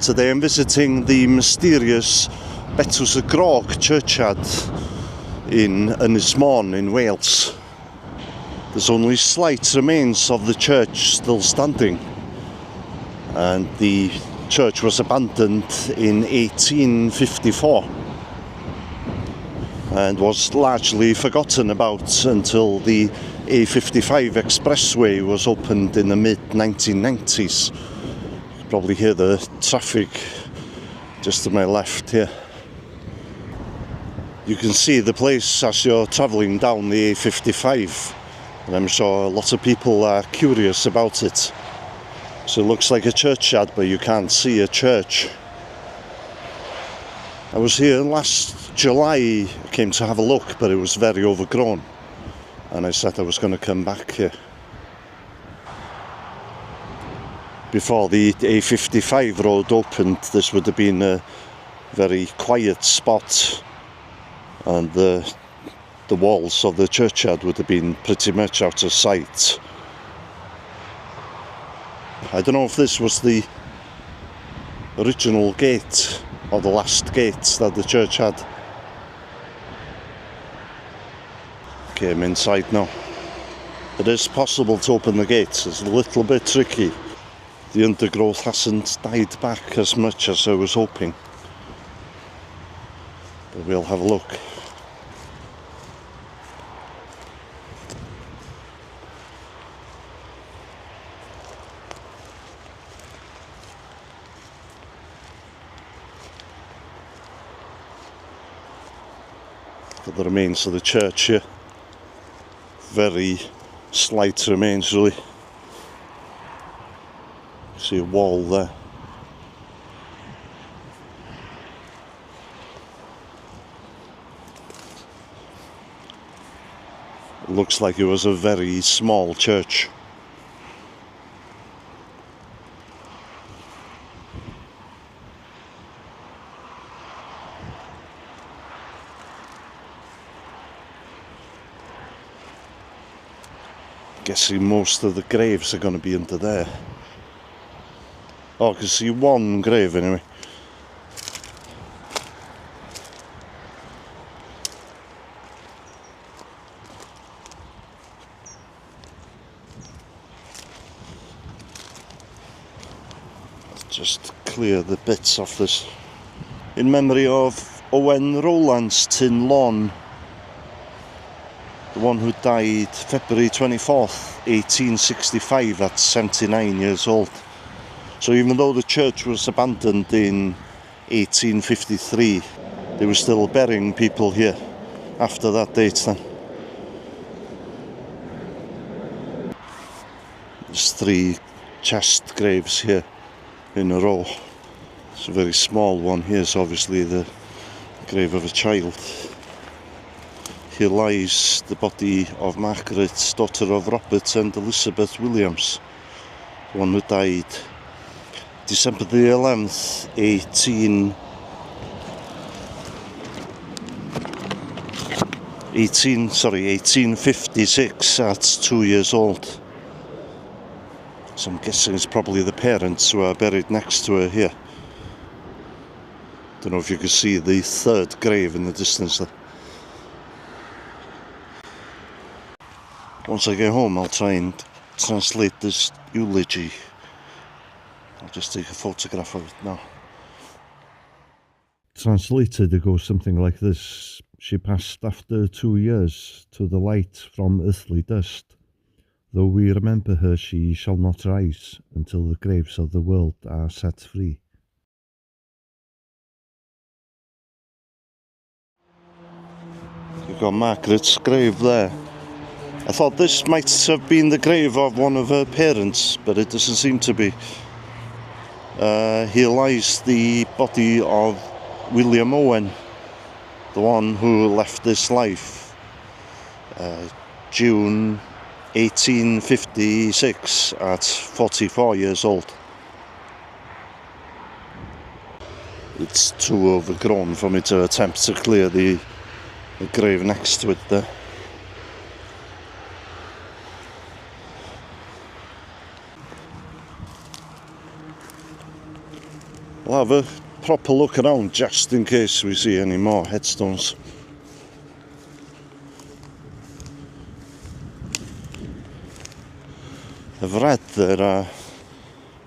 Today I'm visiting the mysterious Betws y Grog Churchard in Ynys Môn in Wales. There's only slight remains of the church still standing, and the church was abandoned in 1854 and was largely forgotten about until the A55 expressway was opened in the mid-1990s. You can probably hear the traffic just to my left here. You can see the place as you're travelling down the A55, and I'm sure a lot of people are curious about it. So it looks like a churchyard, but you can't see a church. I was here last July, I came to have a look, but it was very overgrown, and I said I was going to come back here. Before the A55 road opened, this would have been a very quiet spot, and the walls of the churchyard would have been pretty much out of sight. I don't know if this was the original gate or the last gate that the church had. Okay, I'm inside now. It is possible to open the gates. It's a little bit tricky. The undergrowth hasn't died back as much as I was hoping. But we'll have a look. The remains of the church here. Very slight remains, really. See a wall there. It looks like it was a very small church. Guessing most of the graves are going to be under there. Oh, I can see one grave anyway. Let's just clear the bits off this. In memory of Owen Rowland's Tin Lawn, the one who died February 24th, 1865 at 79 years old. So even though the church was abandoned in 1853, they were still burying people here after that date then. There's 3 chest graves here in a row. It's a very small one. Here's obviously the grave of a child. Here lies the body of Margaret, daughter of Robert and Elizabeth Williams, the one who died December the 11th, 1856 at 2 years old. So I'm guessing it's probably the parents who are buried next to her here. Don't know if you can see the 3rd grave in the distance there. Once I get home, I'll try and translate this eulogy. I'll just take a photograph of it now. Translated, it goes something like this. She passed after 2 years to the light from earthly dust. Though we remember her, she shall not rise until the graves of the world are set free. You've got Margaret's grave there. I thought this might have been the grave of one of her parents, but it doesn't seem to be. Here lies the body of William Owen, the one who left this life June 1856 at 44 years old. It's too overgrown for me to attempt to clear the grave next to it there. I'll have a proper look around just in case we see any more headstones. I've read there are,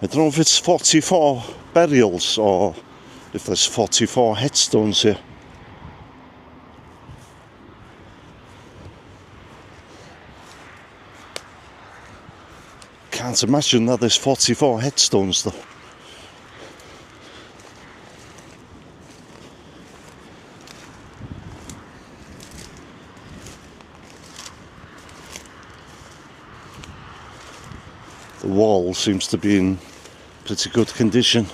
I don't know if it's 44 burials or if there's 44 headstones here. Can't imagine that there's 44 headstones though. The wall seems to be in pretty good condition.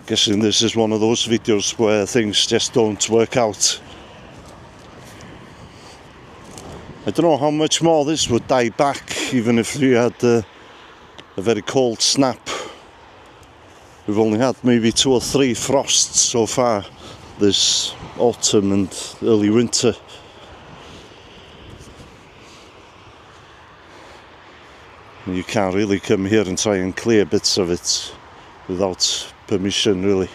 Guessing this is one of those videos where things just don't work out. I don't know how much more this would die back, even if we had a very cold snap. We've only had maybe 2 or 3 frosts so far this autumn and early winter. You can't really come here and try and clear bits of it without permission, really.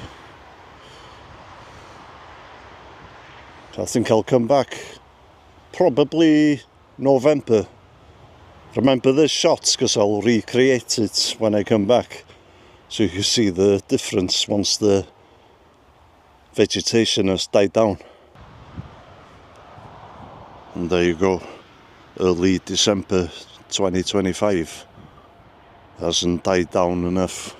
I think I'll come back probably November. Remember this shot because I'll recreate it when I come back, so you can see the difference once the vegetation has died down. And there you go, early December 2025. Hasn't died down enough.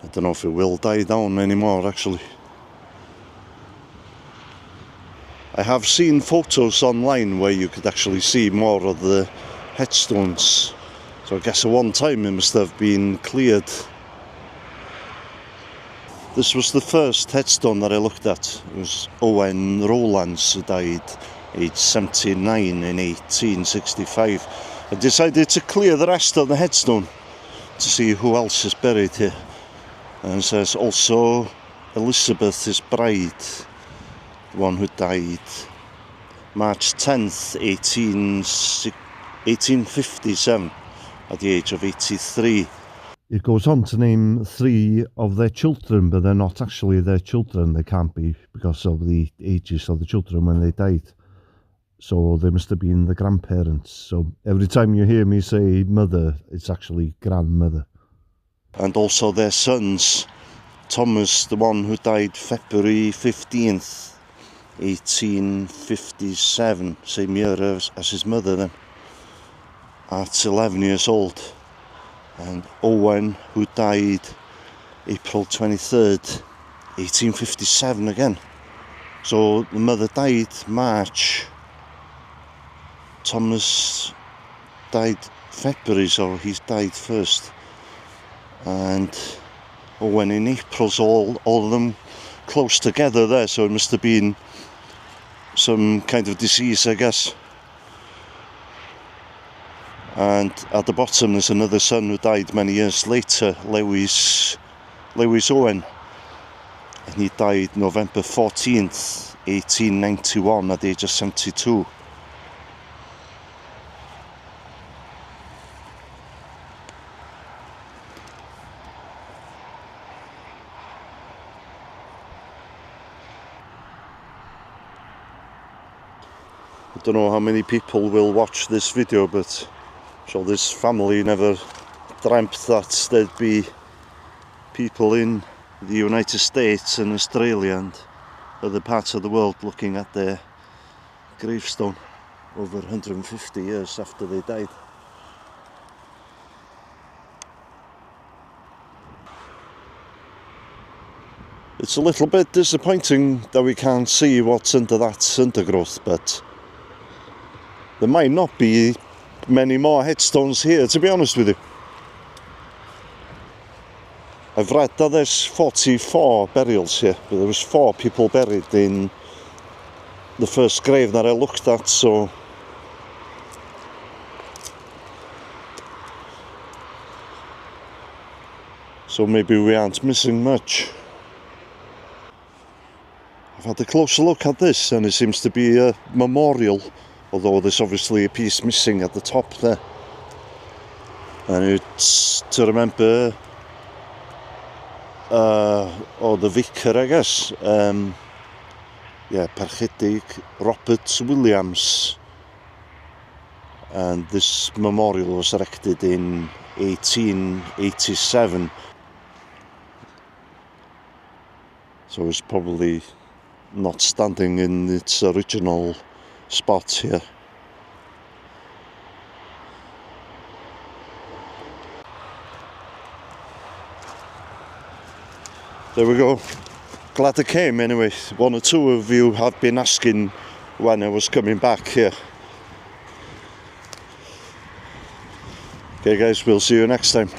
I don't know if it will die down anymore, actually. I have seen photos online where you could actually see more of the headstones. So I guess at one time it must have been cleared. This was the first headstone that I looked at. It was Owen Rowlands, who died aged 79 in 1865. I decided to clear the rest of the headstone to see who else is buried here. And it says also Elizabeth, his bride, the one who died March 10th, 1857 at the age of 83. It goes on to name 3 of their children, but they're not actually their children. They can't be because of the ages of the children when they died. So they must have been the grandparents. So every time you hear me say mother, it's actually grandmother. And also their sons. Thomas, the one who died February 15th, 1857, same year as his mother then, at 11 years old. And Owen, who died April 23rd, 1857 again. So the mother died March, Thomas died February, so he's died first. And Owen in April, so all of them close together there, so it must have been some kind of disease, I guess. And at the bottom there's another son who died many years later, Lewis Owen, and he died November 14th, 1891 at the age of 72. I don't know how many people will watch this video, but I'm sure this family never dreamt that there'd be people in the United States and Australia and other parts of the world looking at their gravestone over 150 years after they died. It's a little bit disappointing that we can't see what's under that undergrowth, but there might not be many more headstones here, to be honest with you. I've read that there's 44 burials here, but there was 4 people buried in the first grave that I looked at, so maybe we aren't missing much. I've had a closer look at this, and it seems to be a memorial, although there's obviously a piece missing at the top there. And it's to remember the vicar, I guess. Parchedig Robert Williams. And this memorial was erected in 1887. So it's probably not standing in its original spot here. There we go. Glad I came anyway. One or two of you have been asking when I was coming back here. Okay guys, we'll see you next time.